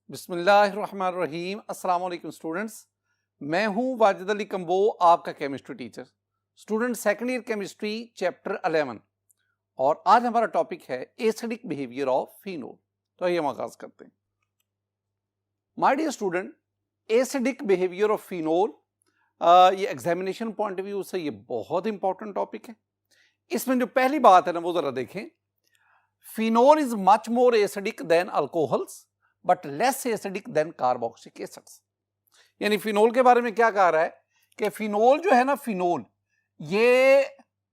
बिस्मिल्लाहिर्रहमानिर्रहीम। अस्सलाम वालेकुम स्टूडेंट्स, मैं हूं वाजिद अली कंबो, आपका chemistry teacher. Student second year chemistry chapter 11 और आज हमारा टॉपिक है एसिडिक बिहेवियर ऑफ फिनोल। तो आइए हम आगाज करते हैं। My dear student, acidic behaviour of phenol ये एग्जामिनेशन पॉइंट ऑफ व्यू से ये बहुत इंपॉर्टेंट टॉपिक है। इसमें जो पहली बात है ना वो जरा देखें। Phenol is much more acidic than alcohols but less acidic then carboxylic acids. यानी फिनोल के बारे में क्या कहा रहा है कि फिनोल जो है ना, फिनोल ये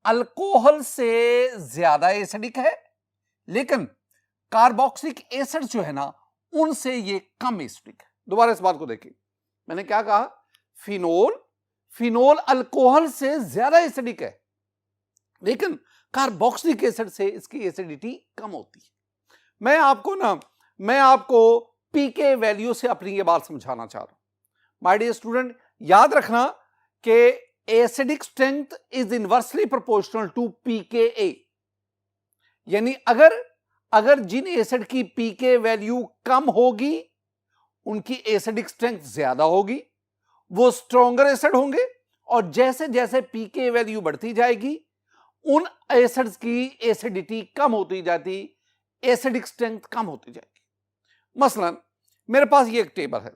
अल्कोहल से ज्यादा एसिडिक है, लेकिन कार्बोक्सिलिक एसिड जो है ना उनसे ये कम एसिडिक है। दोबारा इस बात को देखिए, मैंने क्या कहा, फिनोल अल्कोहल से ज्यादा एसिडिक है, लेकिन कार्बोक्सिलिक एसिड से इसकी एसिडिटी कम होती है। मैं आपको पीके वैल्यू से अपनी ये बात समझाना चाह रहा हूं। माय डियर स्टूडेंट, याद रखना कि acidic strength is inversely proportional to pKa. यानी अगर जिन एसिड की पीके वैल्यू कम होगी उनकी एसिडिक स्ट्रेंथ ज्यादा होगी, वो स्ट्रॉन्गर एसिड होंगे, और जैसे जैसे पीके वैल्यू बढ़ती जाएगी उन एसिड्स की एसिडिटी कम होती जाती, एसिडिक स्ट्रेंथ कम होती जाएगी। मसलन मेरे पास ये एक टेबल है,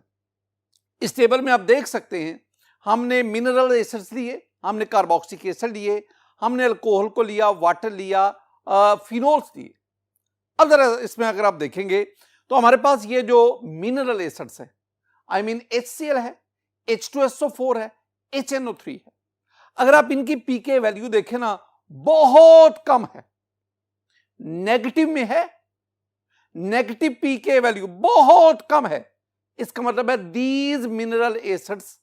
इस टेबल में आप देख सकते हैं हमने मिनरल एसिड्स लिए, हमने कार्बोक्सिलिक एसिड लिए, हमने अल्कोहल को लिया, वाटर लिया, फिनोल्स लिए। अब जरा इसमें अगर आप देखेंगे तो हमारे पास ये जो मिनरल एसिड्स है, आई मीन HCl है, H2SO4 है, HNO3 है, अगर आप इनकी पीके वैल्यू देखें ना बहुत कम है, नेगेटिव में है, नेगेटिव पीके वैल्यू बहुत कम है। इसका मतलब है these mineral acids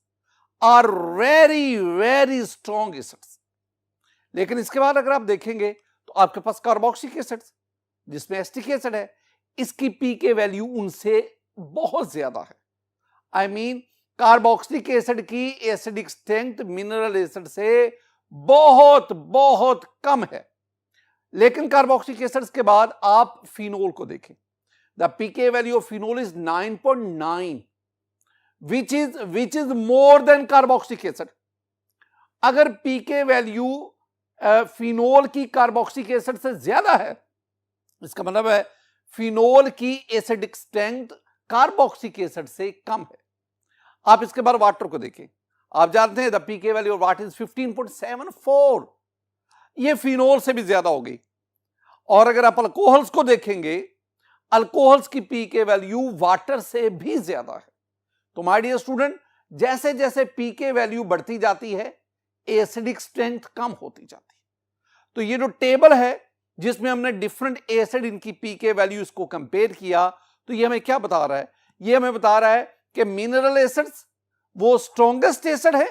are very very strong acids. लेकिन इसके बाद अगर आप देखेंगे तो आपके पास कार्बोक्सिलिक एसिड जिसमें एसिटिक एसिड है, इसकी पीके वैल्यू उनसे बहुत ज्यादा है। आई मीन कार्बोक्सिलिक एसिड की एसिडिक स्ट्रेंथ मिनरल एसिड से बहुत बहुत कम है। लेकिन कार्बोक्सिलिक एसिड्स के बाद आप फिनोल को देखें, the pK value of phenol is 9.9 which is more than carboxylic acid. अगर पीके वैल्यू फिनोल की कार्बोक्सिलिक एसिड से ज्यादा है, इसका मतलब है फिनोल की एसिडिक स्ट्रेंथ कार्बोक्सिलिक एसिड से कम है। आप इसके बाद वाटर को देखें, आप जानते हैं the pK value of water is 15.74, ये फिनोल से भी ज्यादा होगी। और अगर आप अल्कोहल्स को देखेंगे, अल्कोहल्स की पीके वैल्यू वाटर से भी ज्यादा है। तो माय डियर स्टूडेंट, जैसे जैसे पीके वैल्यू बढ़ती जाती है एसिडिक स्ट्रेंथ कम होती जाती है। तो ये जो टेबल है जिसमें हमने डिफरेंट एसिड इनकी पीके वैल्यूज को कंपेयर किया, तो ये हमें क्या बता रहा है, ये हमें बता रहा है कि मिनरल एसिड्स वो स्ट्रॉन्गेस्ट एसिड है,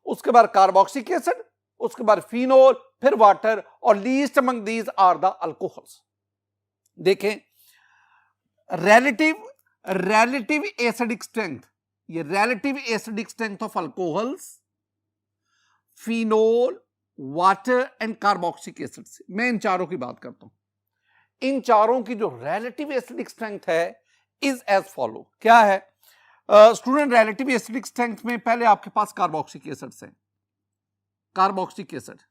उसके बाद कार्बोक्सिलिक एसिड, उसके बाद फिनोल, फिर वाटर, और least among these are the alcohols. देखें relative एसिडिक स्ट्रेंथ, ये relative acidic strength of alcohols, phenol, water and carboxylic acid से मैं इन चारों की बात करता हूं। इन चारों की जो relative एसिडिक स्ट्रेंथ है इज एज फॉलो। क्या है स्टूडेंट? relative एसिडिक स्ट्रेंथ में पहले आपके पास कार्बोक्सिलिक एसिड्स हैं, कार्बोक्सिलिक एसिड,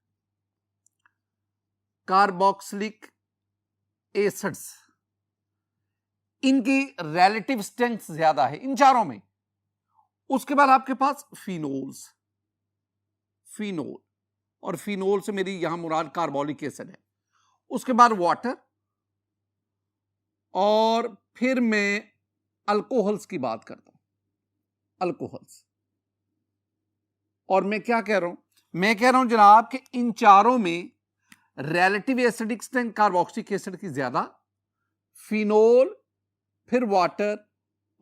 कार्बोक्सिलिक एसिड्स, इनकी रिलेटिव स्ट्रेंथ ज्यादा है इन चारों में। उसके बाद आपके पास फिनोल्स, फिनोल, और फिनोल से मेरी यहां मुराद कार्बोलिक एसिड है। उसके बाद वाटर, और फिर मैं अल्कोहल्स की बात करता हूं, अल्कोहल्स। और मैं क्या कह रहा हूं? मैं कह रहा हूं जनाब कि इन चारों में relative acidic strength carboxylic acid की ज्यादा, फिनोल, फिर वाटर,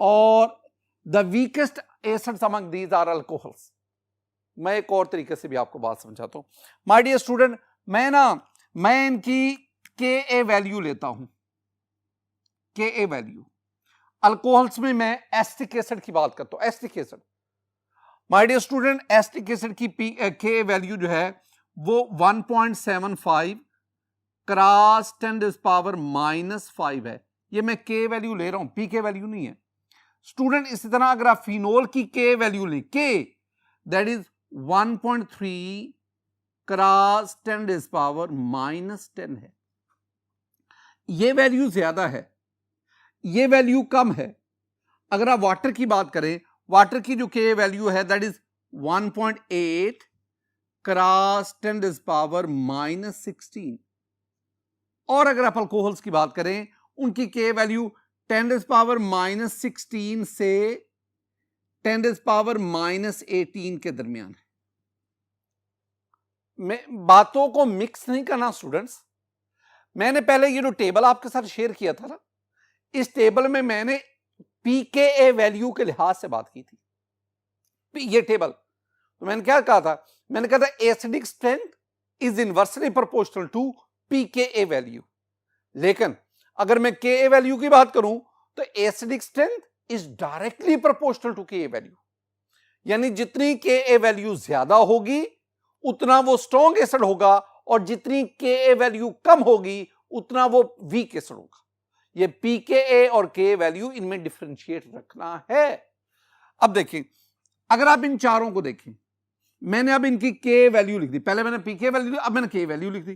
और the weakest acids among these are alcohols. मैं एक और तरीके से भी आपको बात समझाता हूं। माय डियर स्टूडेंट, मैं इनकी के वैल्यू लेता हूं, के वैल्यू। अल्कोहल्स में मैं एसिटिक एसिड की बात करता हूं, acetic acid. My dear student, acetic acid की के वैल्यू जो है वो 1.75 क्रॉस 10⁻⁻⁵ है। ये मैं के वैल्यू ले रहा हूं, पी के वैल्यू नहीं है। स्टूडेंट इसी तरह अगर आप फिनोल की के वैल्यू लें, के दैट इज 1.3 क्रॉस 10⁻⁻10 है, ये वैल्यू ज्यादा है, ये वैल्यू कम है। अगर आप वाटर की बात करें, वाटर की जो के वैल्यू है दैट इज 1.8 क्रॉस 10⁻⁻16, और अगर आप अल्कोहल्स की बात करें, उनकी के वैल्यू 10⁻⁻16 से 10⁻⁻18 के दरमियान है। मैं बातों को मिक्स नहीं करना स्टूडेंट्स। मैंने पहले ये जो टेबल आपके साथ शेयर किया था ना, इस टेबल में मैंने पीकेए वैल्यू के लिहाज से बात की थी। ये टेबल तो मैंने क्या कहा था, मैंने कहा था acidic strength is inversely proportional to pKa value. लेकिन अगर मैं के वैल्यू की बात करूं तो acidic strength is directly proportional to K value, यानी जितनी के वैल्यू ज्यादा होगी उतना वो स्ट्रॉन्ग एसिड होगा, और जितनी के वैल्यू कम होगी उतना वो वीक एसिड होगा। ये पीके और के वैल्यू इनमें डिफरेंशिएट रखना है। अब देखिए, अगर आप इन चारों को देखें, मैंने अब इनकी के वैल्यू लिख दी, पहले मैंने पीके वैल्यू, अब मैंने के वैल्यू लिख दी।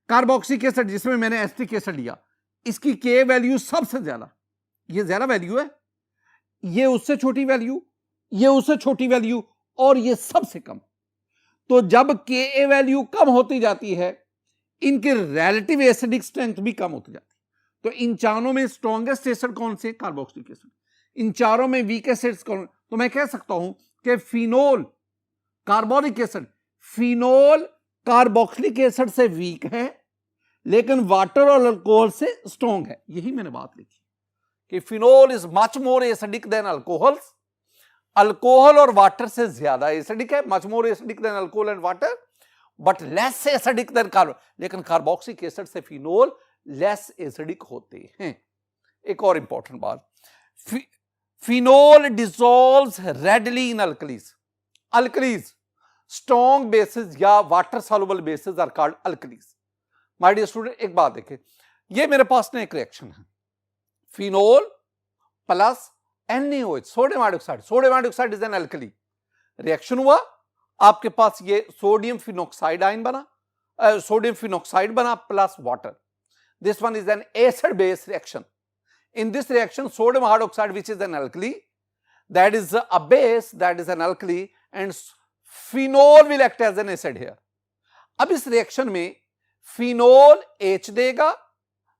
कार्बोक्सिलिक एसिड जिसमें मैंने एसिटिक एसिड लिया, इसकी के वैल्यू सबसे ज्यादा, ये ज्यादा वैल्यू है, ये उससे छोटी वैल्यू, ये उससे छोटी वैल्यू, और ये सबसे कम। तो जब के वैल्यू कम होती जाती है, इनकी रिलेटिव एसिडिक स्ट्रेंथ भी कम होती जाती है। तो इन चारों में स्ट्रॉन्गेस्ट एसिड कौन से? Carboxylic acid. इन चारों में वीक एसिड्स कौन? तो मैं कह सकता हूं कि phenol carbonic acid, phenol carboxylic acid से वीक है, लेकिन वाटर और अल्कोहल से स्ट्रॉन्ग है। यही मैंने बात लिखी कि phenol is much more acidic than alcohols, alcohol और वाटर से ज्यादा एसिडिक है, much more acidic than alcohol and water, but less acidic than carbo. लेकिन कार्बोक्सिलिक एसिड से फिनोल लेस एसिडिक होते हैं। एक और इंपॉर्टेंट बात, phenol dissolves readily in alkalis. Alkalis, strong bases या water soluble bases are called alkalis. My dear student, एक बात देखें, ये मेरे पास ना एक रिएक्शन है, phenol plus NaOH, sodium hydroxide. Sodium hydroxide is an alkali. Reaction हुआ, आपके पास ये सोडियम फिनोक्साइड आयन बना, सोडियम फिनोक्साइड बना plus water. This one is an acid base reaction. In this reaction, sodium hydroxide, which is an alkali, that is a base, that is an alkali, and phenol will act as an acid here. अब इस reaction में phenol H देगा,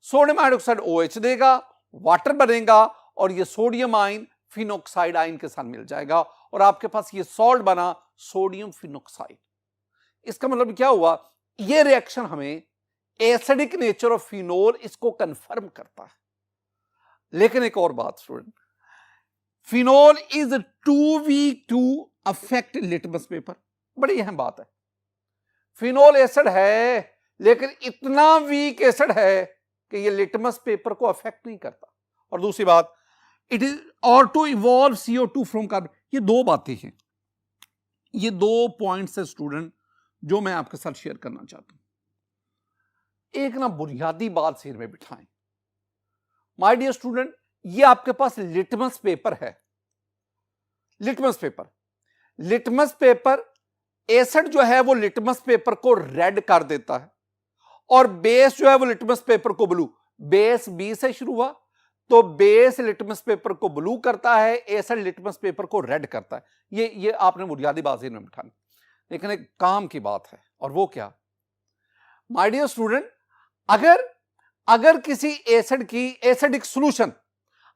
sodium hydroxide OH देगा, water बनेगा, और ये sodium ion phenoxide ion के साथ मिल जाएगा, और आपके पास ये सॉल्ट बना सोडियम फिनोक्साइड। इसका मतलब क्या हुआ, ये रिएक्शन हमें एसिडिक नेचर ऑफ फिनोल इसको कंफर्म करता है। लेकिन एक और बात student, phenol is too weak to affect litmus paper. बड़ी अहम बात है, फिनोल एसिड है लेकिन इतना वीक एसिड है कि ये लिटमस पेपर को अफेक्ट नहीं करता। और दूसरी बात, इट इज और to evolve CO2 from carbon. ये दो बातें हैं, ये दो पॉइंट्स है स्टूडेंट जो मैं आपके साथ शेयर करना चाहता हूं। एक ना बुनियादी बात सिर में बिठाएं, माय डियर स्टूडेंट, ये आपके पास लिटमस पेपर है। Litmus paper, litmus paper acid जो है वो लिटमस पेपर को रेड कर देता है, और बेस जो है वो लिटमस पेपर को ब्लू। बेस बी से शुरू हुआ तो बेस लिटमस पेपर को ब्लू करता है, एसिड लिटमस पेपर को रेड करता है। ये आपने बुनियादी बात सिर में बिठानी। लेकिन एक काम की बात है, और वो क्या, माय डियर स्टूडेंट, अगर किसी एसिड की एसिडिक सॉल्यूशन,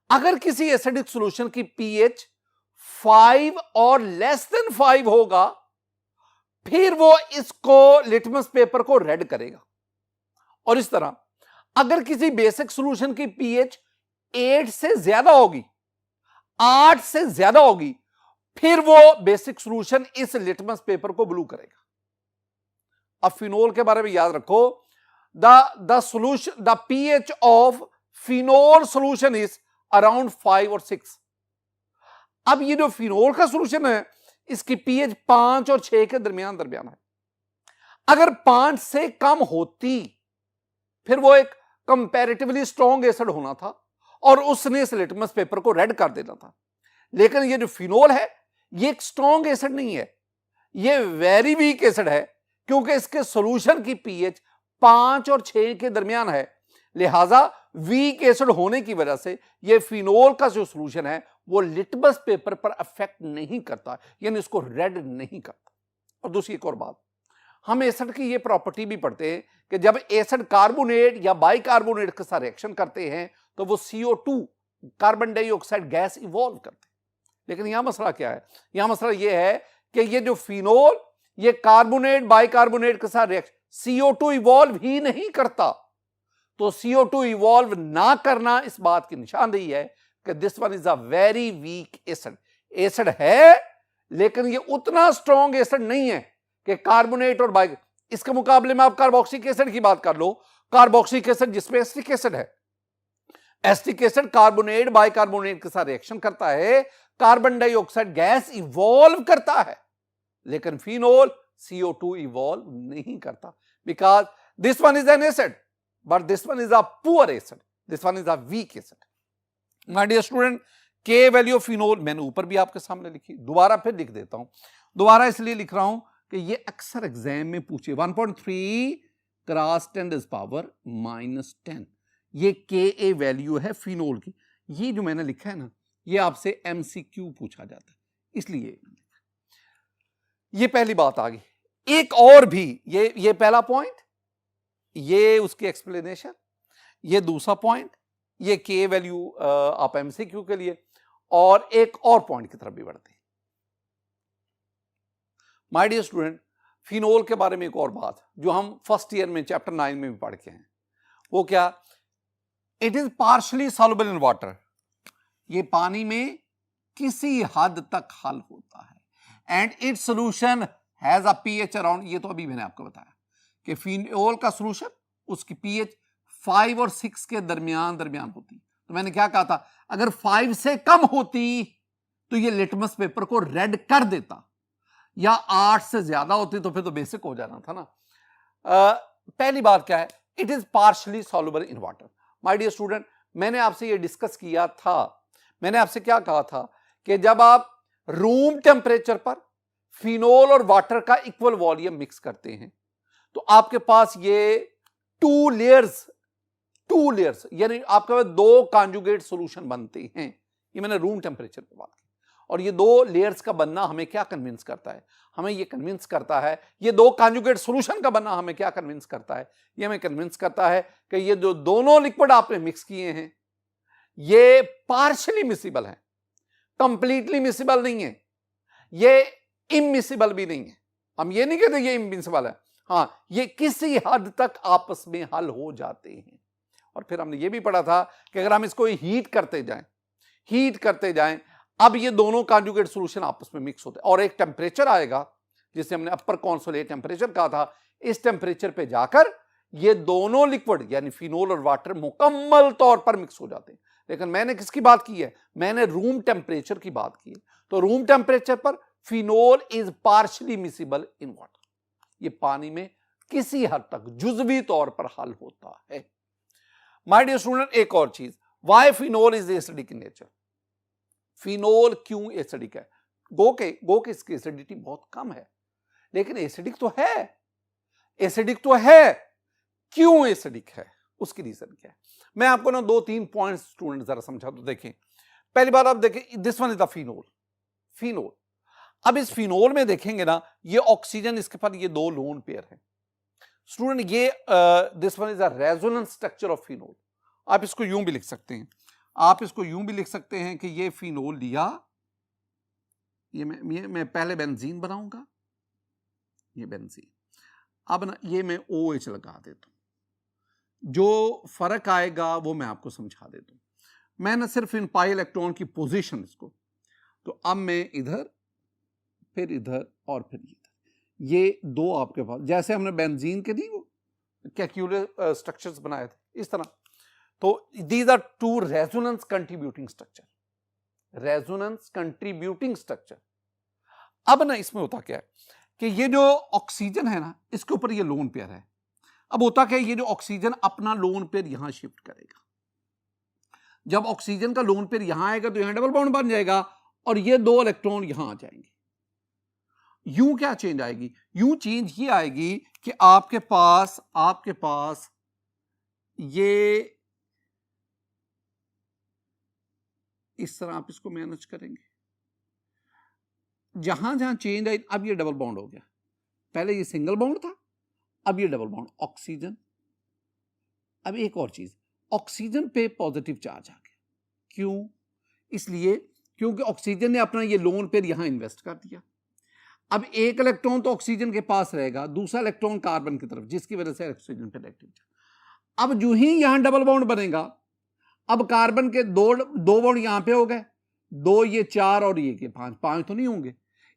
अगर किसी एसिडिक सॉल्यूशन की pH 5 और लेस देन 5 होगा, फिर वो इसको लिटमस पेपर को रेड करेगा। और इस तरह अगर किसी बेसिक सॉल्यूशन की pH 8 से ज्यादा होगी, 8 से ज्यादा होगी, फिर वो बेसिक सॉल्यूशन इस लिटमस पेपर को ब्लू करेगा। अब फिनोल के बारे में याद रखो, the solution, the pH of phenol solution is around 5 और 6। अब ये जो फिनोल का सॉल्यूशन है, इसकी pH 5 और 6 के दरमियान है। अगर 5 से कम होती, फिर वो एक कंपैरेटिवली स्ट्रॉन्ग एसिड होना था, और उसने इस लिटमस पेपर को रेड कर देना था। लेकिन ये जो फिनोल है ये एक स्ट्रॉन्ग एसिड नहीं है, ये वेरी वीक एसिड है, क्योंकि इसके सॉल्यूशन की पीएच 5 और 6 के दरमियान है। लिहाजा वीक एसिड होने की वजह से ये फिनोल का जो सॉल्यूशन है वो लिटमस पेपर पर अफेक्ट नहीं करता, यानी इसको रेड नहीं करता। और दूसरी एक और बात, हम एसिड की ये प्रॉपर्टी भी पढ़ते हैं कि जब एसिड कार्बोनेट या बाइकार्बोनेट के साथ रिएक्शन करते हैं तो वो CO2 carbon dioxide gas evolve करते हैं। लेकिन यहां मसला क्या है? यहां मसला यह है कि ये जो फिनोल ये कार्बोनेट बाइकार्बोनेट के साथ रिएक्शन CO2 इवॉल्व ही नहीं करता। तो CO2 इवॉल्व ना करना इस बात की निशानदेही है कि this one is a very weak acid. Acid है लेकिन ये उतना स्ट्रॉन्ग एसिड नहीं है कि कार्बोनेट और बाइक, इसके मुकाबले में आप कार्बोक्सिलिक एसिड की बात कर लो। कार्बोक्सिलिक एसिड जिसमें एसिटिक एसिड है, एसिटिक एसिड कार्बोनेट बाइकार्बोनेट के साथ रिएक्शन करता है, कार्बन डाइऑक्साइड गैस इवॉल्व करता है, लेकिन फिनोल CO2 इवॉल्व नहीं करता, because this one is an acid but this one is a poor acid, this one is a weak acid. My dear student, K value of phenol मैंने ऊपर भी आपके सामने लिखी, दोबारा फिर लिख देता हूं। दोबारा इसलिए लिख रहा हूं कि ये अक्सर एग्जाम में पूछे। 1.3 क्रॉस 10 पावर -10 ये के वैल्यू है फिनोल की। ये जो मैंने लिखा है ना, ये आपसे MCQ पूछा जाता है, इसलिए ये पहली बात आ गई। एक और भी, ये पहला पॉइंट, ये उसकी एक्सप्लेनेशन, ये दूसरा पॉइंट, ये के वैल्यू आप MCQ के लिए, और एक और पॉइंट की तरफ भी बढ़ते हैं। माय डियर स्टूडेंट, फिनोल के बारे में एक और बात जो हम फर्स्ट ईयर में चैप्टर 9 में भी पढ़ के हैं, वो क्या? It is partially soluble in water. ये पानी में किसी हद तक हल होता है and it's solution has a pH around, ये तो अभी मैंने आपको बताया कि फिनोल का सॉल्यूशन उसकी पीएच 5 और 6 के दरमियान होती। तो मैंने क्या कहा था, अगर 5 से कम होती तो ये लिटमस पेपर को रेड कर देता, या 8 से ज्यादा होती तो फिर तो बेसिक हो जाना था ना। पहली बात क्या है, it is partially soluble in water. My dear student, मैंने आपसे ये डिस्कस किया था, मैंने आपसे क्या कहा था कि जब आप रूम टेम्परेचर पर फिनोल और वाटर का इक्वल वॉल्यूम मिक्स करते हैं तो आपके पास ये टू लेयर्स यानी आपके पास 2 कॉन्जुगेट सॉल्यूशन बनते हैं। ये मैंने रूम टेम्परेचर पे बात की। और ये 2 लेयर्स का बनना हमें क्या कन्विंस करता है? हमें ये कन्विंस करता है, ये 2 कॉन्जुगेट सॉल्यूशन का बनना हमें क्या कन्विंस करता है? ये हमें कन्विंस करता है कि ये जो दोनों लिक्विड आपने मिक्स किए हैं ये पार्शियली मिसिबल है, कंप्लीटली मिसिबल नहीं है, ये इमिसिबल भी नहीं है। हम ये नहीं कहते ये इमिसिबल है, हाँ, ये किसी हद तक आपस में हल हो जाते हैं। और फिर हमने ये भी पढ़ा था कि अगर हम इसको हीट करते जाएं, अब ये दोनों कॉन्जुगेट सॉल्यूशन आपस में मिक्स होते हैं और एक टेम्परेचर आएगा जिसे हमने अपर कॉन्सोलेट टेम्परेचर कहा था। इस टेम्परेचर पे जाकर ये दोनों लिक्विड यानी फिनोल और वाटर मुकम्मल तौर पर मिक्स हो जाते हैं। लेकिन मैंने किसकी बात की है? मैंने रूम टेम्परेचर की बात की है। तो रूम टेम्परेचर पर phenol is partially miscible in water, ये पानी में किसी हद तक जुजवी तौर पर हल होता है। माय डियर स्टूडेंट, एक और चीज, why phenol is acidic in nature? Phenol क्यों एसिडिक है? गो के इसकी एसिडिटी बहुत कम है, लेकिन एसिडिक तो है। क्यों एसिडिक है? उसकी रीजन क्या है? मैं आपको ना 2-3 पॉइंट्स स्टूडेंट जरा समझा तो देखें। पहली बात आप देखें, this one is the phenol. अब इस फिनोल में देखेंगे ना, ये ऑक्सीजन, इसके पास ये 2 लोन पेयर है स्टूडेंट। ये this one is a resonance structure of phenol. आप इसको यूं भी लिख सकते हैं, कि ये फिनोल लिया, ये मैं पहले बेंजीन बनाऊंगा, ये बेंजीन, अब ना ये मैं OH लगा देता हूं, जो फर्क आएगा वो मैं आपको समझा देता हूं। मैं ना सिर्फ इन पाई इलेक्ट्रॉन की पोजीशन इसको, तो अब मैं इधर, फिर इधर और फिर इधर, ये 2 आपके पास, जैसे हमने बेंजीन के नहीं वो कैक्यूलर स्ट्रक्चर्स बनाए थे इस तरह। तो these are 2 resonance contributing structure. अब ना इसमें होता क्या है कि ये जो ऑक्सीजन है ना, इसके ऊपर ये लोन पेयर है। अब होता क्या है, ये जो ऑक्सीजन अपना लोन पेयर यहां शिफ्ट करेगा, जब ऑक्सीजन का लोन पेयर यहां आएगा तो यहां डबल बॉन्ड बन जाएगा और ये 2 इलेक्ट्रॉन यहां आ जाएंगे। यूं क्या चेंज आएगी? यूं चेंज ये आएगी कि आपके पास ये इस तरह आप इसको मैनेज करेंगे, जहां जहां चेंज आई, अब ये डबल बॉन्ड हो गया, पहले ये सिंगल बॉन्ड था, अब ये डबल बॉन्ड, ऑक्सीजन। अब एक और चीज, ऑक्सीजन पे पॉजिटिव चार्ज आ गया। क्यों? इसलिए क्योंकि ऑक्सीजन ने अपना ये लोन पेयर यहां इन्वेस्ट कर दिया। अब एक इलेक्ट्रॉन तो ऑक्सीजन के पास रहेगा, दूसरा इलेक्ट्रॉन कार्बन की तरफ, जिसकी वजह से ऑक्सीजन पे नेगेटिव चार्ज। अब जो ही यहां डबल बॉन्ड बनेगा, अब कार्बन के दो बॉन्ड यहां पे हो गए, 2 ये 4 और ये 5 तो नहीं होंगे,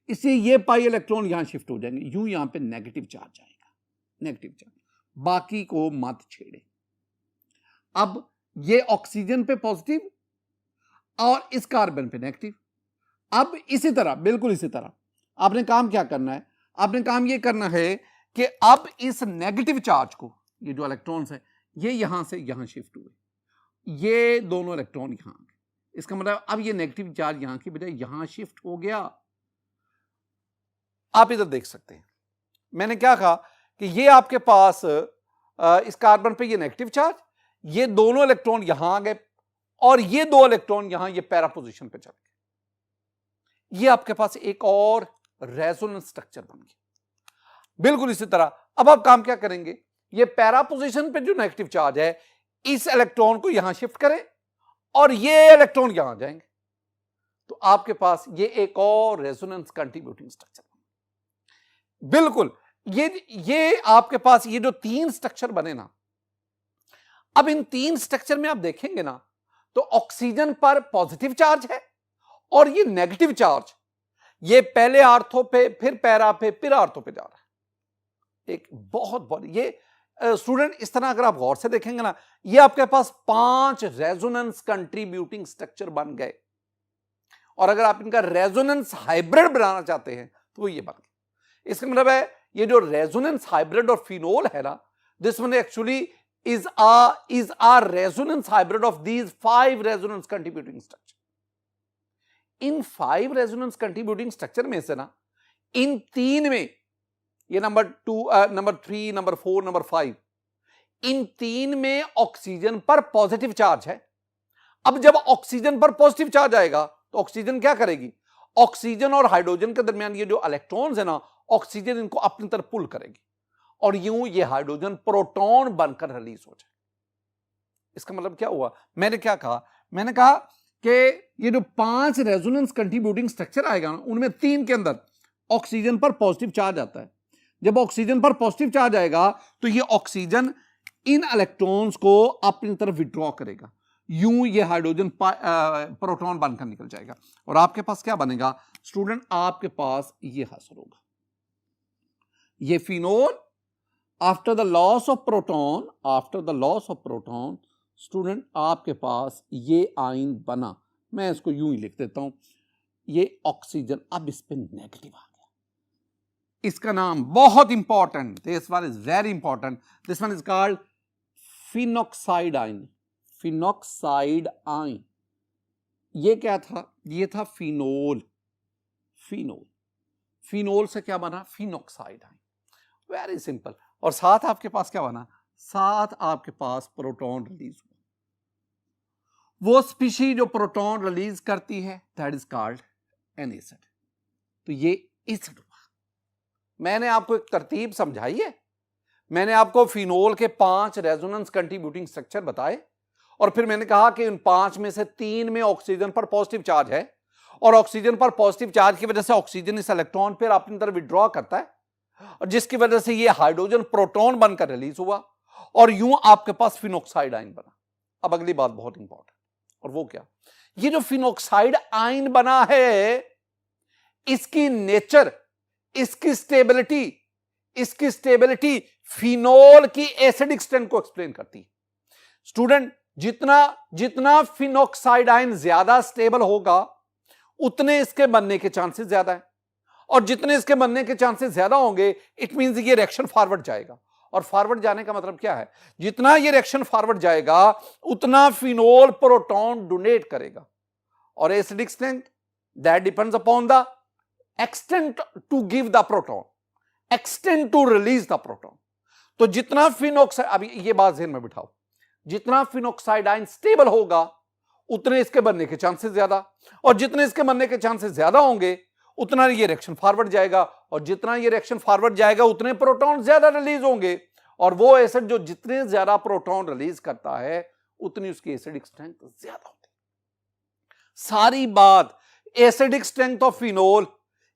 इसलिए ये पाई इलेक्ट्रॉन यहां शिफ्ट हो जाएंगे, यूं यहां पे नेगेटिव चार्ज आएगा, नेगेटिव चार्ज। बाकी को मत छेड़े। अब ये ऑक्सीजन पे पॉजिटिव और इस कार्बन पे नेगेटिव। अब इसी तरह, बिल्कुल इसी तरह आपने काम क्या करना है? आपने काम ये करना है कि अब इस नेगेटिव चार्ज को, ये जो इलेक्ट्रॉन्स है ये यहां से यहां शिफ्ट हुए, ये दोनों इलेक्ट्रॉन यहां आ गए, इसका मतलब अब ये नेगेटिव चार्ज यहां की बजाय यहां शिफ्ट हो गया। आप इधर देख सकते हैं, मैंने क्या कहा कि ये आपके पास इस कार्बन पे ये नेगेटिव चार्ज, ये दोनों इलेक्ट्रॉन यहां आ गए और ये 2 इलेक्ट्रॉन यहां ये पैरा पोजीशन पे चले गए। ये आपके पास एक और रेजोनेंस स्ट्रक्चर बन गया। बिल्कुल इसी तरह अब आप काम क्या करेंगे? ये पैरा पोजीशन पे जो नेगेटिव चार्ज है, इस इलेक्ट्रॉन को यहां शिफ्ट करें और ये इलेक्ट्रॉन यहां आ जाएंगे, तो आपके पास ये एक और रेजोनेंस कंट्रीब्यूटिंग स्ट्रक्चर। बिल्कुल ये आपके पास ये जो 3 स्ट्रक्चर बने ना, अब इन 3 स्ट्रक्चर में आप देखेंगे ना, तो ऑक्सीजन पर पॉजिटिव चार्ज है और ये नेगेटिव चार्ज, ये पहले आर्थो पे, फिर पैरा पे, फिर आर्थो पे जा रहा है। एक बहुत ये स्टूडेंट इस तरह अगर आप गौर से देखेंगे ना, ये आपके पास 5 रेजोनेंस कंट्रीब्यूटिंग स्ट्रक्चर बन गए, और अगर आप इनका रेजोनेंस हाइब्रिड बनाना चाहते हैं तो वो ये बन गए। इसका मतलब है ये जो रेजोनेंस हाइब्रिड और फिनोल है ना, this one actually is a resonance hybrid of these 5 resonance contributing structure. In 5 resonance contributing structure में से ना, इन 3 में, ये नंबर 2, नंबर 3, नंबर 4, नंबर 5, इन 3 में ऑक्सीजन पर पॉजिटिव चार्ज है। अब जब ऑक्सीजन पर पॉजिटिव चार्ज आएगा तो ऑक्सीजन क्या करेगी? ऑक्सीजन और हाइड्रोजन के दरमियान ये जो इलेक्ट्रॉन्स है ना, ऑक्सीजन इनको अपनी तरफ पुल करेगी और यूं ये हाइड्रोजन प्रोटॉन बनकर रिलीज हो जाए। इसका मतलब क्या हुआ? मैंने क्या कहा? मैंने कहा कि ये जो 5 रेजोनेंस कंट्रीब्यूटिंग स्ट्रक्चर आएगा ना, उनमें 3 के अंदर ऑक्सीजन पर पॉजिटिव चार्ज आता है। जब ऑक्सीजन पर पॉजिटिव चार्ज आएगा तो ये ऑक्सीजन इन इलेक्ट्रॉन्स को अपनी तरफ विड्रॉ करेगा, यूं ये हाइड्रोजन प्रोटॉन बनकर निकल जाएगा और आपके पास क्या बनेगा स्टूडेंट? आपके पास ये हासिल होगा, ये phenol after the loss of proton, student आपके पास ये आयन बना। मैं इसको यूं ही लिख देता हूं, ये ऑक्सीजन अब इस पे नेगेटिव आ गया। इसका नाम बहुत important, this one is very important, this one is called phenoxide ion. Phenoxide ion ये क्या था? ये था फिनोल। फिनोल से क्या बना? Phenoxide ion. Very simple. और साथ आपके पास क्या बना? साथ आपके पास प्रोटॉन रिलीज हुआ। वो स्पीशी जो प्रोटॉन रिलीज करती है that is called an acid. तो ये एसिड हुआ। मैंने आपको एक तरतीब समझाई है, मैंने आपको फिनोल के 5 रेजोनेंस कंट्रीब्यूटिंग स्ट्रक्चर बताए और फिर मैंने कहा कि उन 5 में से 3 में ऑक्सीजन पर पॉजिटिव चार्ज है और ऑक्सीजन पर पॉजिटिव चार्ज की वजह से ऑक्सीजन इस इलेक्ट्रॉन पर अपनी तरफ विड्रॉ करता है और जिसकी वजह से ये हाइड्रोजन प्रोटॉन बनकर रिलीज हुआ और यूं आपके पास फिनॉक्साइड आयन बना। अब अगली बात बहुत इंपॉर्टेंट, और वो क्या? ये जो फिनॉक्साइड आयन बना है, इसकी नेचर, इसकी स्टेबिलिटी फिनोल की एसिडिक स्ट्रेंथ को एक्सप्लेन करती है। स्टूडेंट, जितना फिनॉक्साइड आयन ज्यादा स्टेबल होगा उतने इसके बनने के चांसेस ज्यादा है, और जितने इसके बनने के चांसेस ज्यादा होंगे इट मींस ये रिएक्शन फॉरवर्ड जाएगा और फॉरवर्ड जाने का मतलब क्या है, जितना ये रिएक्शन फॉरवर्ड जाएगा उतना फिनोल प्रोटॉन डोनेट करेगा। और acidic strength that depends upon the extent to give the proton, extent to release the proton. तो जितना फिनॉक्साइड, अभी ये बात ध्यान में बिठाओ, जितना फिनॉक्साइड आयन स्टेबल होगा उतने इसके बनने के चांसेस ज्यादा, और जितने इसके बनने के चांसेस ज्यादा होंगे उतना ये रिएक्शन फॉरवर्ड जाएगा, और जितना ये रिएक्शन फॉरवर्ड जाएगा उतने प्रोटॉन ज्यादा रिलीज होंगे, और वो एसिड जो जितने ज्यादा प्रोटॉन रिलीज करता है उतनी उसकी एसिडिक स्ट्रेंथ ज्यादा होती है। सारी बात एसिडिक स्ट्रेंथ ऑफ फिनोल,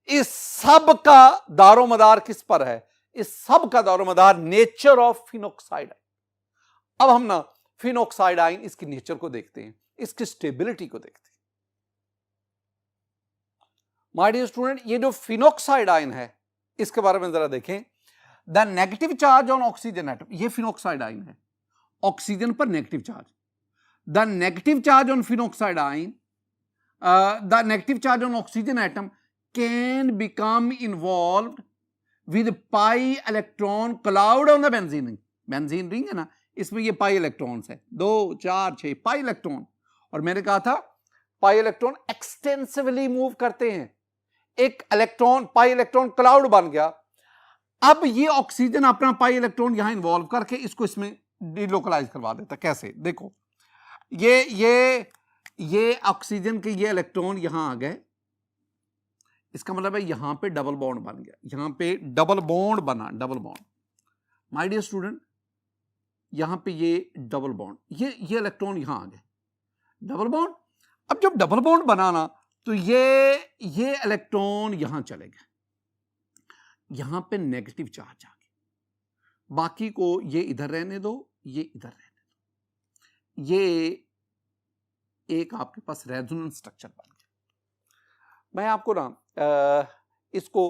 इस सब का दारोमदार किस पर है, इस सब का दारोमदार नेचर ऑफ फिनॉक्साइड आयन। अब हम ना फिनॉक्साइड आयन इसकी नेचर को देखते हैं, इसकी स्टेबिलिटी को देखते हैं। माय डियर स्टूडेंट, ये जो फिनॉक्साइड आयन है इसके बारे में जरा देखें। The negative charge on oxygen atom, ये फिनॉक्साइड आयन है, ऑक्सीजन पर negative charge. The negative charge on phenoxide ion, the negative charge on oxygen atom can become involved with pi electron cloud on the benzene ring. Benzene ring है ना, इसमें ये pi electrons है, 2 4 6 pi electron. और मैंने कहा था pi electron extensively move करते हैं, एक इलेक्ट्रॉन पाई इलेक्ट्रॉन क्लाउड बन गया। अब ये ऑक्सीजन अपना पाई इलेक्ट्रॉन यहां इन्वॉल्व करके इसको इसमें डिलोकलाइज करवा देता। कैसे, देखो ये ऑक्सीजन के ये इलेक्ट्रॉन यहां आ गए, इसका मतलब है यहां पे डबल बॉन्ड बन गया, यहां पे डबल बॉन्ड बना, double bond. My dear student, यहां पे ये डबल बॉन्ड, ये इलेक्ट्रॉन यहां आ गए, डबल बॉन्ड। अब जब डबल बॉन्ड बना ना तो ये इलेक्ट्रॉन यहां चले गए, यहां पे नेगेटिव चार्ज आ गया, बाकी को ये इधर रहने दो, ये इधर रहने दो, ये एक आपके पास रेजोनेंस स्ट्रक्चर बन गया। मैं आपको ना इसको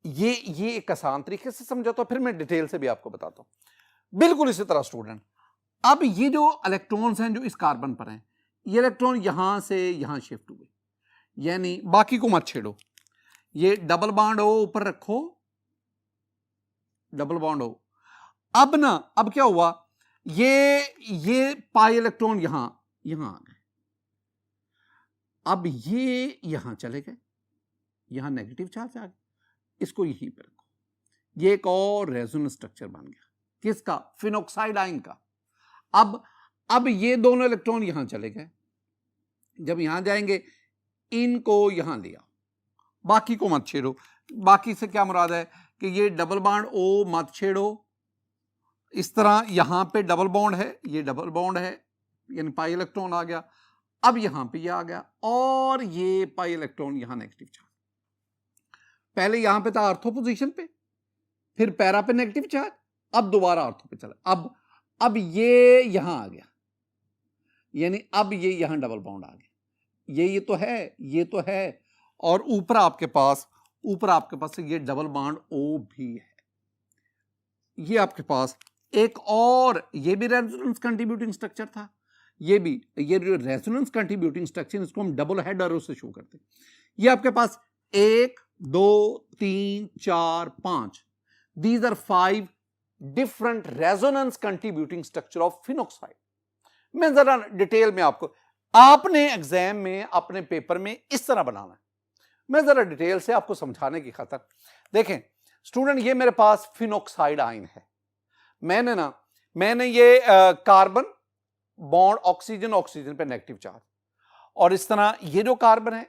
ये एक आसान तरीके से समझाता हूं, फिर मैं डिटेल से भी आपको बताता हूं। बिल्कुल इसी तरह स्टूडेंट, अब ये जो इलेक्ट्रॉन्स हैं जो इस कार्बन पर हैं, ये इलेक्ट्रॉन यहां से यहां शिफ्ट हुए, यानी बाकी को मत छेड़ो, ये डबल बॉन्ड हो ऊपर रखो, डबल बॉन्ड हो। अब क्या हुआ, ये पाई इलेक्ट्रॉन यहां आ गए, अब ये यहां चले गए, यहां नेगेटिव चार्ज आ गया, इसको यहीं पे रखो। ये एक और रेजोनेंस स्ट्रक्चर बन गया, किसका, फिनॉक्साइड आयन का। अब ये दोनों इलेक्ट्रॉन यहां चले गए, जब यहां जाएंगे इनको यहां लिया, बाकी को मत छेड़ो। बाकी से क्या मुराद है कि ये डबल बॉन्ड ओ मत छेड़ो, इस तरह यहां पे डबल बॉन्ड है, ये डबल बॉन्ड है, यानी पाई इलेक्ट्रॉन आ गया। अब यहां पे ये आ गया, और ये पाई इलेक्ट्रॉन यहां नेगेटिव चार्ज, पहले यहां पे था आर्थो पोजीशन पे, फिर पैरा पे नेगेटिव चार्ज, अब दोबारा आर्थो पे चला। अब ये यहां आ गया, यानी अब ये यहां डबल बॉन्ड आ गया, ये तो है, ये तो है, और ऊपर आपके पास ये डबल बॉन्ड ओ भी है। ये आपके पास एक और, ये भी रेजोनेंस कंट्रीब्यूटिंग स्ट्रक्चर था, ये जो रेजोनेंस कंट्रीब्यूटिंग स्ट्रक्चर, इसको हम डबल हेड एरो से शो करते हैं। ये आपके पास 1 2 3 4 5, these are 5 different resonance contributing structure of phenoxide. मैं जरा डिटेल में आपने एग्जाम में अपने पेपर में इस तरह बनाना है, मैं जरा डिटेल से आपको समझाने की खातिर। देखें स्टूडेंट, ये मेरे पास फिनॉक्साइड आयन है, मैंने ये कार्बन बॉन्ड ऑक्सीजन पे नेगेटिव चार्ज, और इस तरह ये जो कार्बन है,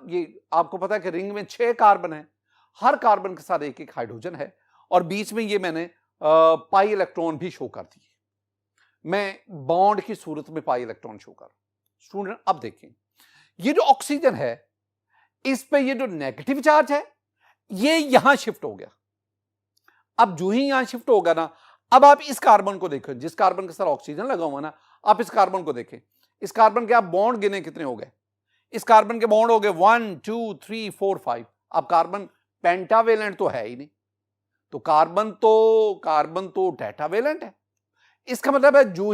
ये आपको पता है कि रिंग में 6 कार्बन है, हर कार्बन के साथ एक एक हाइड्रोजन है, और बीच में ये मैंने पाई इलेक्ट्रॉन भी शो कर दिए, मैं बॉन्ड की सूरत में पाई इलेक्ट्रॉन शो कर। स्टूडेंट अब देखें, ये जो ऑक्सीजन है इस पे ये जो नेगेटिव चार्ज है ये यहां शिफ्ट हो गया। अब जो ही यहां शिफ्ट होगा ना, अब आप इस कार्बन को देखो, जिस कार्बन के साथ ऑक्सीजन लगा हुआ ना, आप इस कार्बन को देखें, इस कार्बन के आप बॉन्ड गिने कितने हो गए, इस कार्बन के बॉन्ड हो गए 1 2 3 4 5। अब कार्बन पेंटावेलेंट तो है ही नहीं, तो कार्बन तो टेट्रावेलेंट है। इसका मतलब है जो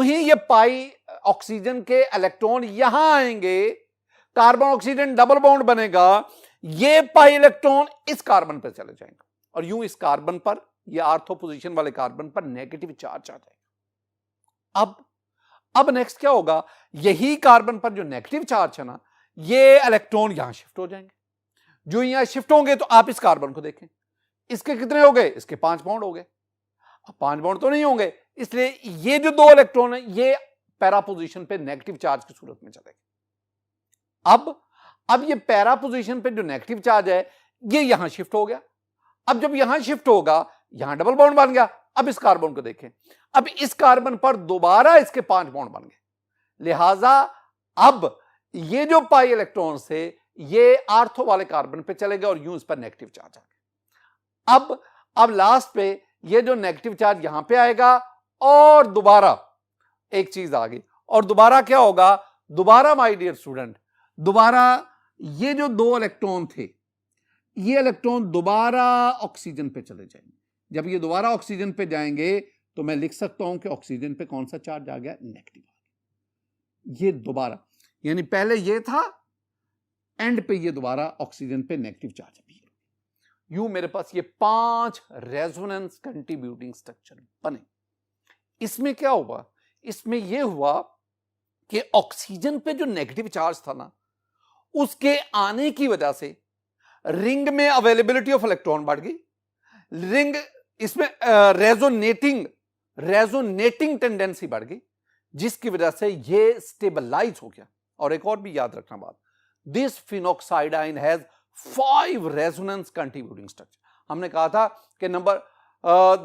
ही ये पाई ऑक्सीजन के इलेक्ट्रॉन यहां आएंगे, कार्बन ऑक्सीजन डबल बॉन्ड बनेगा, ये पाई इलेक्ट्रॉन इस कार्बन पर चले जाएंगे, और यूं इस कार्बन पर ये आर्थो पोजीशन वाले कार्बन पर नेगेटिव चार्ज आ जाएगा। अब नेक्स्ट क्या होगा, यही कार्बन पर जो नेगेटिव चार्ज है ना, ये इलेक्ट्रॉन यहां शिफ्ट हो जाएंगे। जो यहां शिफ्ट होंगे तो आप इस कार्बन को देखें, इसके कितने हो गए, इसके 5 बॉन्ड हो गए। अब 5 बॉन्ड तो नहीं होंगे, इसलिए ये जो 2 इलेक्ट्रॉन है ये पैरा पोजीशन पे नेगेटिव चार्ज की सूरत में चलेगा। अब ये पैरा पोजीशन पे जो नेगेटिव चार्ज है ये यहां शिफ्ट हो गया। अब जब यहां शिफ्ट होगा, यहां डबल बॉन्ड बन गया। अब इस कार्बन को देखें, अब इस कार्बन पर दोबारा इसके 5 बॉन्ड बन गए, लिहाजा अब ये जो पाई इलेक्ट्रॉन से ये आर्थो वाले कार्बन पे चले गए और यूं इस पर नेगेटिव चार्ज आ गया। अब लास्ट पे ये जो नेगेटिव चार्ज यहां पे आएगा और दोबारा एक चीज आ गई, और दोबारा क्या होगा, दोबारा माय डियर स्टूडेंट, दोबारा ये जो 2 इलेक्ट्रॉन थे ये इलेक्ट्रॉन दोबारा ऑक्सीजन पे चले जाएंगे। जब ये दोबारा ऑक्सीजन पे जाएंगे तो मैं लिख सकता हूं कि ऑक्सीजन पे कौन सा चार्ज आ गया, नेगेटिव आ गया। ये दोबारा, यानी पहले ये था, एंड पे ये दोबारा ऑक्सीजन पे नेगेटिव चार्ज अपीयर। यूं मेरे पास ये 5 रेजोनेंस कंट्रीब्यूटिंग स्ट्रक्चर बने। इसमें क्या हुआ, इसमें यह हुआ कि ऑक्सीजन पे जो नेगेटिव चार्ज था ना, उसके आने की वजह से रिंग में अवेलेबिलिटी ऑफ इलेक्ट्रॉन बढ़ गई, रिंग इसमें रेजोनेटिंग टेंडेंसी बढ़ गई, जिसकी वजह से ये स्टेबलाइज हो गया। और एक और भी याद रखना बात, this phenoxide ion has 5 resonance contributing structure. हमने कहा था कि number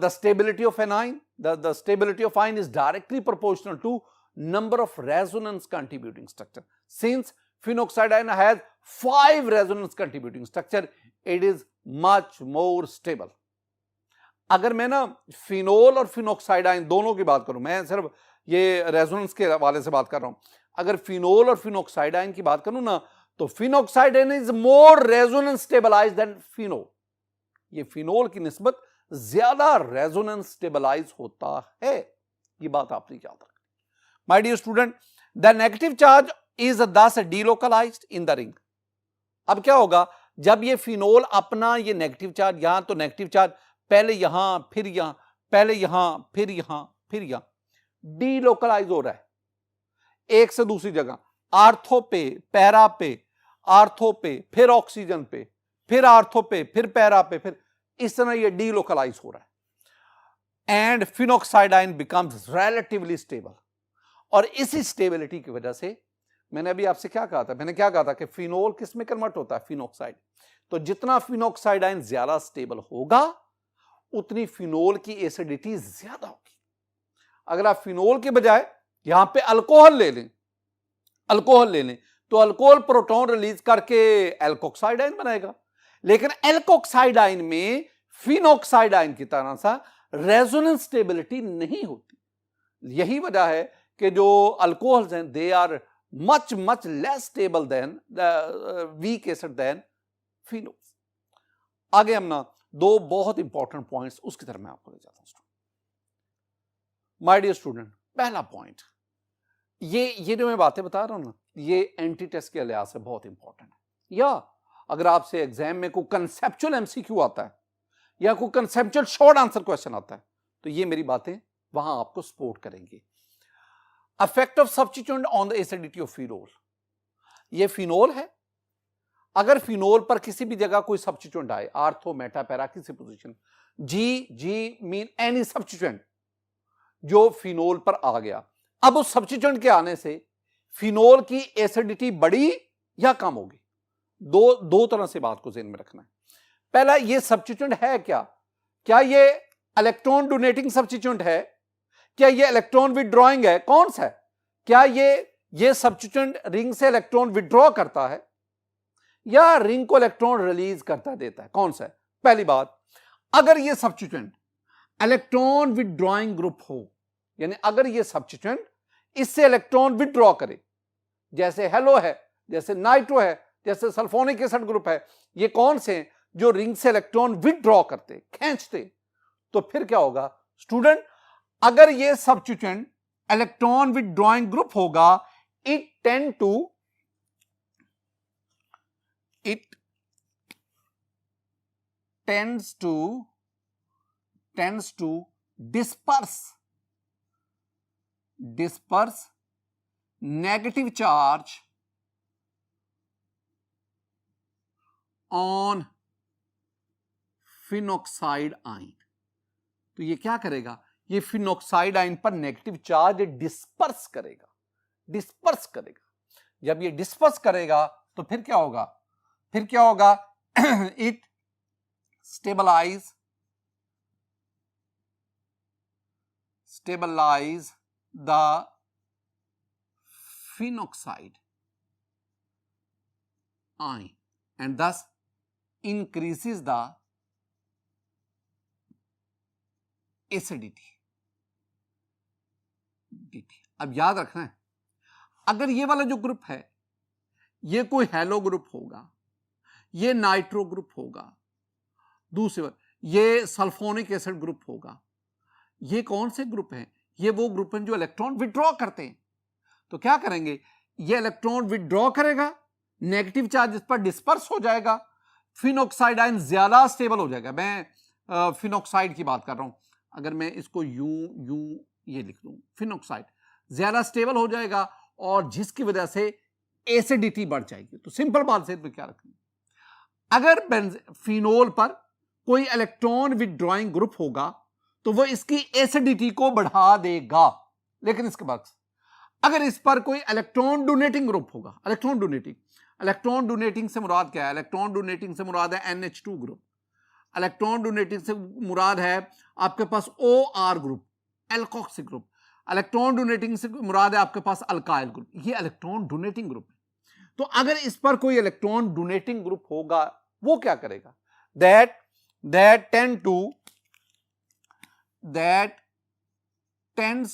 the stability of anion, the stability of ion is directly proportional to number of resonance contributing structure. Since phenoxidine has 5 resonance contributing structure, it is much more stable. अगर मैं ना phenol और फिनोक्साइडाइन दोनों की बात करूं, मैं सिर्फ ये रेजोनेंस के हवाले से बात कर रहा हूं, अगर फिनोल और फिनोक्साइडाइन की बात करूं ना, तो phenoxide ion is more resonance stabilize than phenol. ये फिनोल की निस्बत ज्यादा रेजोनेंस स्टेबलाइज होता है, ये बात आपने याद रखना। My dear student, the negative charge is thus delocalized in the ring. अब क्या होगा, जब ये फिनोल अपना ये नेगेटिव चार्ज यहां, तो नेगेटिव चार्ज पहले यहां, फिर यहां, पहले यहां, फिर यहां, फिर यहां, डीलोकलाइज हो रहा है एक से दूसरी जगह, आर्थो पे, पैरा पे, आर्थो पे, फिर ऑक्सीजन पे, फिर आर्थो पे, फिर पैरा पे, फिर इस तरह ये डीलोकलाइज हो रहा है। And phenoxide ion becomes relatively stable. और इसी स्टेबिलिटी की वजह से मैंने अभी आपसे क्या कहा था, मैंने क्या कहा था कि फिनोल किस में कन्वर्ट होता है, फिनोक्साइड। तो जितना फिनोक्साइडाइन ज्यादा स्टेबल होगा उतनी फिनोल की एसिडिटी ज्यादा होगी। अगर आप फिनोल के बजाय यहां पे अल्कोहल ले लें, तो अल्कोहल प्रोटॉन रिलीज करके एल्कोक्साइडाइन बनाएगा, लेकिन एल्कोक्साइडाइन में फिनोक्साइडाइन की तरह सा रेजोनेंस स्टेबिलिटी नहीं होती। यही वजह है कि जो अल्कोहल्स हैं they are much less stable than weak acid than phenols. आगे हम ना 2 बहुत इंपॉर्टेंट पॉइंट्स उसकी तरफ मैं आपको ले जाता हूं। माय डियर स्टूडेंट, पहला पॉइंट, ये जो मैं बातें बता रहा हूं ना, ये एंटी टेस्ट के लिहाज से बहुत इंपॉर्टेंट है। या अगर आपसे एग्जाम में कोई कंसेप्चुअल एमसीक्यू आता है या कोई कंसेप्चुअल शॉर्ट आंसर क्वेश्चन आता है, तो ये मेरी बातें वहां आपको सपोर्ट करेंगी। Effect of substituent on the acidity of phenol. ये फिनोल है, अगर फिनोल पर किसी भी जगह कोई सब्स्टिट्यूएंट आए, आर्थो, मेटा, पैरा, किसी position, G mean any substituent जो फिनोल पर आ गया, अब उस सब्स्टिट्यूएंट के आने से फिनोल की एसिडिटी बढ़ी या कम होगी। दो तरह से बात को ध्यान में रखना है। पहला, ये सब्स्टिट्यूएंट है क्या ये इलेक्ट्रॉन डोनेटिंग सब्स्टिट्यूएंट है, क्या ये इलेक्ट्रॉन विड्रॉइंग है, कौन सा है, क्या ये सब्स्टिट्यूएंट रिंग से इलेक्ट्रॉन विड्रॉ करता है या रिंग को इलेक्ट्रॉन रिलीज करता देता है, कौन सा है। पहली बात, अगर ये सब्स्टिट्यूएंट इलेक्ट्रॉन विड्रॉइंग ग्रुप हो, यानी अगर ये सब्स्टिट्यूएंट इससे इलेक्ट्रॉन विड्रॉ करे, जैसे हेलो है, जैसे नाइट्रो है, जैसे सल्फोनिक एसिड ग्रुप है, ये कौन से हैं जो रिंग से इलेक्ट्रॉन विड्रॉ करते, खींचते, तो फिर क्या होगा स्टूडेंट, अगर ये सब्स्टिट्यूएंट इलेक्ट्रॉन विड्रॉइंग ग्रुप होगा, it tends to tends to disperse negative charge on phenoxide ion. तो ये क्या करेगा, ये फिनॉक्साइड आयन पर नेगेटिव चार्ज डिस्पर्स करेगा। जब ये डिस्पर्स करेगा तो फिर क्या होगा, it stabilise the phenoxide ion and thus increases the acidity। अब याद रखना है, अगर ये वाला जो ग्रुप है ये कोई हेलो ग्रुप होगा, ये नाइट्रो ग्रुप होगा, दूसरे बार ये सल्फोनिक एसिड ग्रुप होगा, ये कौन से ग्रुप हैं, ये वो ग्रुप हैं जो इलेक्ट्रॉन विड्रॉ करते हैं। तो क्या करेंगे, ये इलेक्ट्रॉन विड्रॉ करेगा, नेगेटिव चार्ज इस पर डिस्पर्स हो जाएगा, फिनॉक्साइड आयन ज्यादा स्टेबल हो जाएगा। मैं फिनॉक्साइड की बात कर रहा हूं, अगर मैं इसको यूं ये लिख दूं, फिनॉक्साइड ज्यादा स्टेबल हो जाएगा और जिसकी वजह से एसिडिटी बढ़ जाएगी। तो सिंपल बात से क्या रखना, अगर फिनोल पर कोई इलेक्ट्रॉन विड्रॉइंग ग्रुप होगा तो वो इसकी एसिडिटी को बढ़ा देगा, लेकिन इसके बाद अगर इस पर कोई इलेक्ट्रॉन डोनेटिंग ग्रुप होगा, इलेक्ट्रॉन डोनेटिंग से मुराद क्या है, इलेक्ट्रॉन डोनेटिंग से मुराद है NH2 ग्रुप, इलेक्ट्रॉन डोनेटिंग से मुराद है आपके पास OR group, alkoxy group, electron donating से मुराद है आपके पास अल्काइल ग्रुप, ये इलेक्ट्रॉन डोनेटिंग ग्रुप है। तो अगर इस पर कोई इलेक्ट्रॉन डोनेटिंग ग्रुप होगा वो क्या करेगा, that tends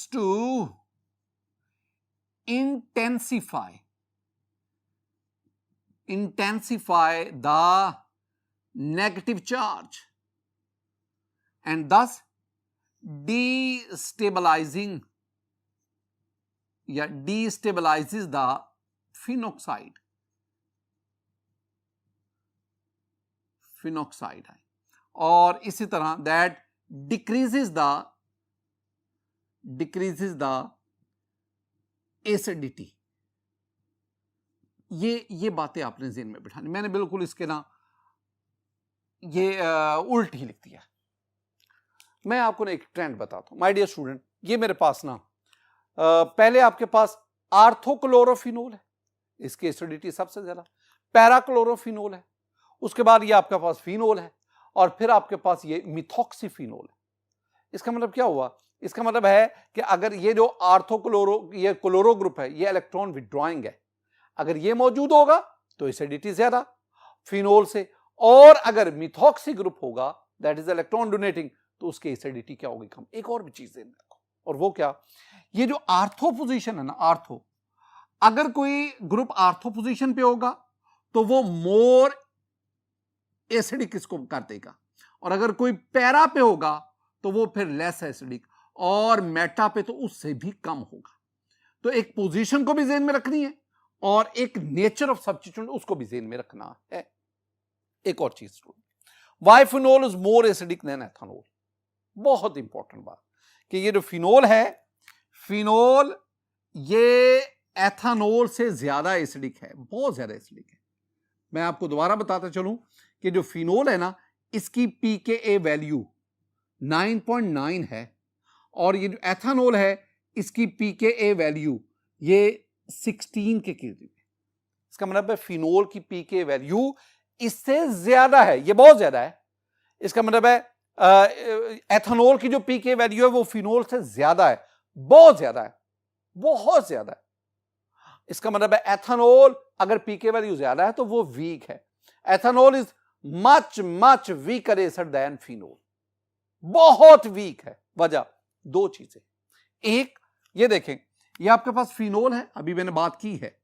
to intensify the negative charge and thus destabilizes the phenoxide है, और इसी तरह that decreases the acidity। ये बातें आपने ज़हन में बिठानी, मैंने बिल्कुल इसके ना ये उल्ट ही लिख दिया। मैं आपको ना एक ट्रेंड बताता हूं माय डियर स्टूडेंट, ये मेरे पास ना पहले आपके पास आर्थोक्लोरोफिनोल है, इसकी एसिडिटी सबसे ज्यादा, पैराक्लोरोफिनोल है, उसके बाद ये आपके पास फिनोल है, और फिर आपके पास ये मिथॉक्सीफिनोल है। इसका मतलब क्या हुआ, इसका मतलब है कि अगर ये जो ये क्लोरो ग्रुप है ये इलेक्ट्रॉन विड्रॉइंग है, अगर ये मौजूद होगा तो एसिडिटी ज्यादा फिनोल से, और अगर मिथॉक्सी ग्रुप होगा दैट इज इलेक्ट्रॉन डोनेटिंग तो उसकी एसिडिटी क्या होगी, कम। एक और भी चीज है, और वो क्या, ये जो आर्थो पोजीशन है ना, आर्थो, अगर कोई ग्रुप आर्थो पोजीशन पे होगा तो वो मोर एसिडिक इसको कर देगा, और अगर कोई पैरा पे होगा तो वो फिर लेस एसिडिक, और मेटा पे तो उससे भी कम होगा। तो एक पोजीशन को भी ज़हन में रखनी है और एक नेचर ऑफ सब्स्टिट्यूएंट उसको भी ज़हन में रखना है। एक और चीज, why phenol is more acidic than ethanol. बहुत इंपॉर्टेंट बात कि ये जो फिनोल है, फिनोल ये एथेनॉल से ज्यादा एसिडिक है, बहुत ज्यादा एसिडिक है। मैं आपको दोबारा बताता चलूं कि जो फिनोल है ना, इसकी pKa वैल्यू 9.9 है, और ये जो एथेनॉल है इसकी pKa वैल्यू ये 16 के करीब है। इसका मतलब है फिनोल की pKa वैल्यू इससे ज्यादा है, ये बहुत ज्यादा है। इसका मतलब है एथेनॉल की जो pKa वैल्यू है वो फिनोल से ज्यादा है, बहुत ज्यादा है, बहुत ज्यादा है। इसका मतलब है एथेनॉल अगर pKa वैल्यू ज्यादा है तो वो वीक है। Ethanol is much weaker acid than phenol, बहुत वीक है। वजह दो चीजें, एक ये देखें, ये आपके पास फिनोल है, अभी मैंने बात की है,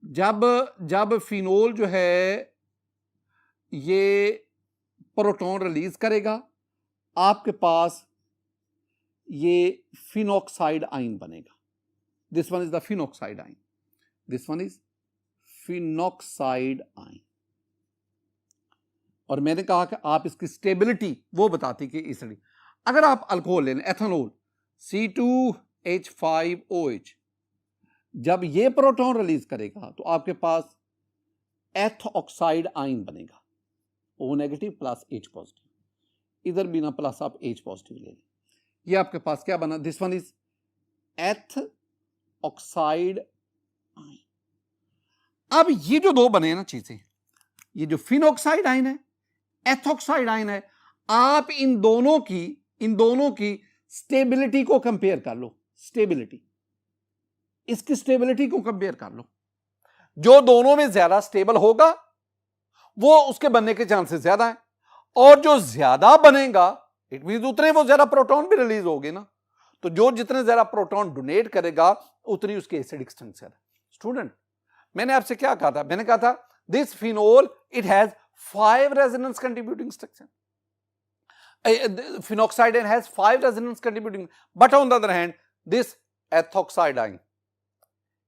जब फिनोल जो है ये प्रोटॉन रिलीज करेगा, आपके पास ये फिनॉक्साइड आयन बनेगा। This one is the phenoxide ion, this one is phenoxide ion. और मैंने कहा कि आप इसकी स्टेबिलिटी वो बताती कि एसिडिक, अगर आप अल्कोहल लें एथेनॉल C2H5OH, जब ये प्रोटॉन रिलीज करेगा तो आपके पास एथ ऑक्साइड आयन बनेगा, O negative plus H positive, इधर भी ना प्लस आप H पॉजिटिव ले लें, ये आपके पास क्या बना, दिस वन इज एथ ऑक्साइड आयन। अब ये जो दो बने हैं ना चीजें, ये जो फिनॉक्साइड आयन है, एथॉक्साइड आयन है, आप इन दोनों की स्टेबिलिटी को कंपेयर कर लो, स्टेबिलिटी, इसकी स्टेबिलिटी को कंपेयर कर लो। जो दोनों में ज्यादा स्टेबल होगा वो उसके बनने के चांसेस ज्यादा है, और जो ज्यादा बनेगा इट मींस उतने वो ज्यादा प्रोटॉन भी रिलीज होगे ना, तो जो जितने ज्यादा प्रोटॉन डोनेट करेगा उतनी उसके एसिडिक स्ट्रेंथ ज्यादा। स्टूडेंट, मैंने आपसे क्या कहा था, मैंने कहा था this phenol it has 5 resonance contributing structure, phenoxide ion has 5 resonance contributing, but on the other hand this ethoxide ion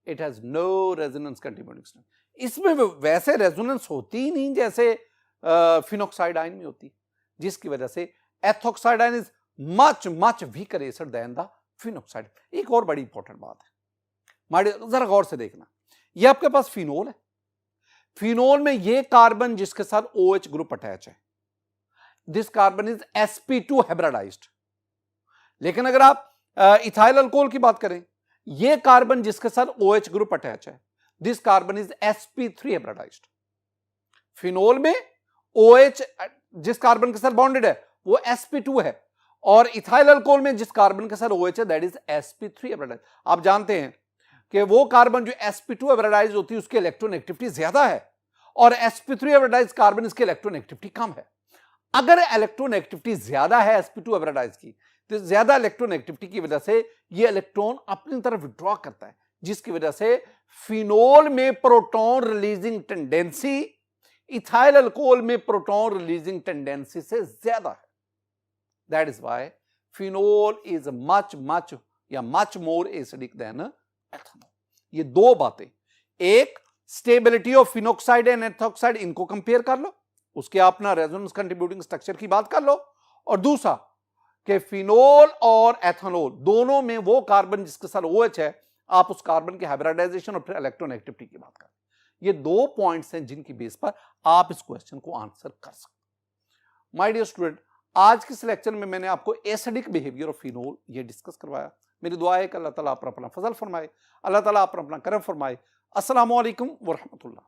it has no resonance contributing structure. इसमें वैसे रेजोनेंस होती ही नहीं जैसे फिनॉक्साइड आयन में होती, जिसकी वजह से ethoxide ion is much much weaker acid than the phenoxide. एक और बड़ी इंपॉर्टेंट बात है, माड़े जरा गौर से देखना, ये आपके पास फिनोल है, फिनोल में ये कार्बन जिसके साथ OH ग्रुप अटैच है, this carbon is sp2 hybridised. लेकिन अगर आप इथाइल अल्कोहल की बात करें, ये कार्बन जिसके साथ OH ग्रुप अटैच है, this carbon is sp3 hybridised. Phenol में OH जिस कार्बन के साथ बॉन्डेड है वो sp2 है, और इथाइल अल्कोहल में जिस कार्बन के साथ OH है दैट इज sp3 हाइब्रिडाइज्ड। आप जानते हैं कि वो कार्बन जो sp2 हाइब्रिडाइज्ड होती है उसकी इलेक्ट्रोनेगेटिविटी ज्यादा है, और sp3 हाइब्रिडाइज्ड कार्बन इसकी इलेक्ट्रोनेगेटिविटी कम है। अगर इलेक्ट्रोनेगेटिविटी ज्यादा है sp2 हाइब्रिडाइज्ड की, तो ज्यादा इलेक्ट्रोनेगेटिविटी की वजह से ये इलेक्ट्रॉन अपनी तरफ विड्रॉ करता है, जिसकी वजह से फिनोल में proton releasing tendency ethyl alcohol में प्रोटॉन रिलीजिंग टेंडेंसी से ज्यादा है। That is why phenol is much more acidic than ethanol. ये दो बातें, एक stability of phenoxide and ethoxide, इनको कंपेयर कर लो, उसके अपना रेजोनेंस कंट्रीब्यूटिंग स्ट्रक्चर की बात कर लो, और दूसरा कि फिनोल और एथेनॉल दोनों में वो कार्बन जिसके साथ OH है, आप उस कार्बन के हाइब्रिडाइजेशन और फिर इलेक्ट्रोनेगेटिविटी की बात करें। ये दो पॉइंट्स हैं जिनकी बेस पर आप इस क्वेश्चन को आंसर कर सकते। माय डियर स्टूडेंट, आज के इस लेक्चर में मैंने आपको एसिडिक बिहेवियर ऑफ फिनोल ये डिस्कस करवाया। मेरी दुआ है कि अल्लाह ताला आप पर अपना फजल फरमाए, अल्लाह ताला आप पर अपना करम फरमाए। अस्सलामु अलैकुम व रहमतुल्लाह।